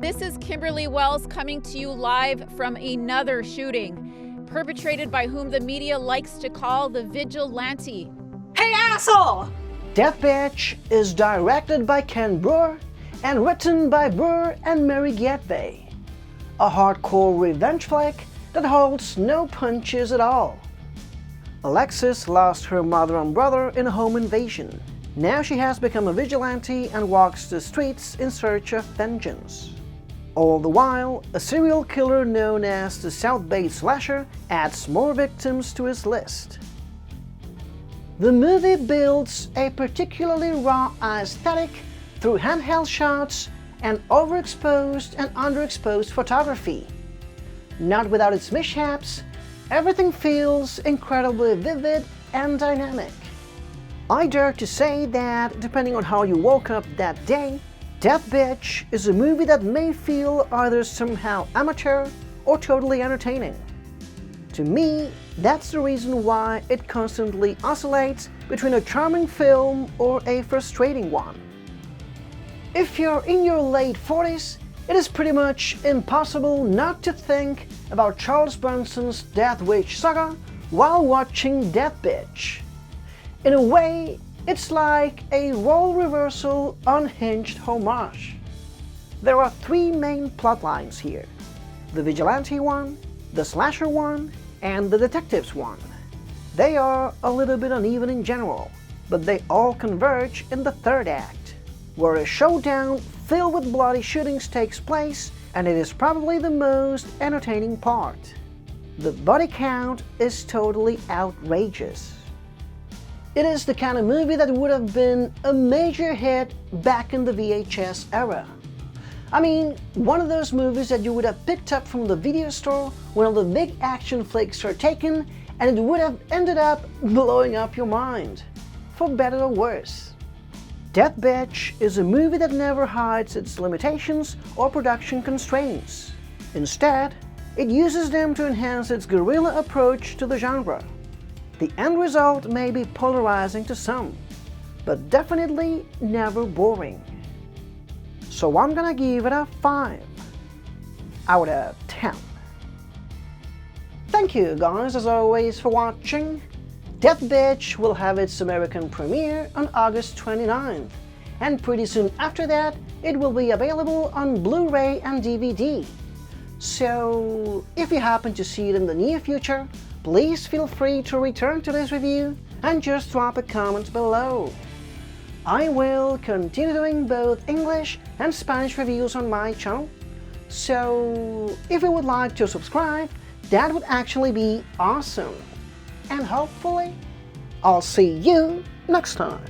This is Kimberly Wells coming to you live from another shooting, perpetrated by whom the media likes to call the vigilante. Hey, asshole! Death Bitch is directed by Ken Brewer and written by Brewer and Mary Gatvey. A hardcore revenge flick that holds no punches at all. Alexis lost her mother and brother in a home invasion. Now she has become a vigilante and walks the streets in search of vengeance. All the while, a serial killer known as the South Bay Slasher adds more victims to his list. The movie builds a particularly raw aesthetic through handheld shots and overexposed and underexposed photography. Not without its mishaps, everything feels incredibly vivid and dynamic. I dare to say that, depending on how you woke up that day, Death Bitch is a movie that may feel either somehow amateur or totally entertaining. To me, that's the reason why it constantly oscillates between a charming film or a frustrating one. If you're in your late 40s, it is pretty much impossible not to think about Charles Bronson's Death Wish saga while watching Death Bitch. In a way, it's like a role reversal unhinged homage. There are three main plot lines here: the vigilante one, the slasher one, and the detectives one. They are a little bit uneven in general, but they all converge in the third act, where a showdown filled with bloody shootings takes place, and it is probably the most entertaining part. The body count is totally outrageous. It is the kind of movie that would have been a major hit back in the VHS era. I mean, one of those movies that you would have picked up from the video store when all the big action flicks are taken, and it would have ended up blowing up your mind, for better or worse. Death Bitch is a movie that never hides its limitations or production constraints. Instead, it uses them to enhance its guerrilla approach to the genre. The end result may be polarizing to some, but definitely never boring. So I'm gonna give it a 5 out of 10. Thank you guys as always for watching. Death Bitch will have its American premiere on August 29th, and pretty soon after that it will be available on Blu-ray and DVD. So if you happen to see it in the near future, please feel free to return to this review and just drop a comment below. I will continue doing both English and Spanish reviews on my channel, so if you would like to subscribe, that would actually be awesome. And hopefully, I'll see you next time.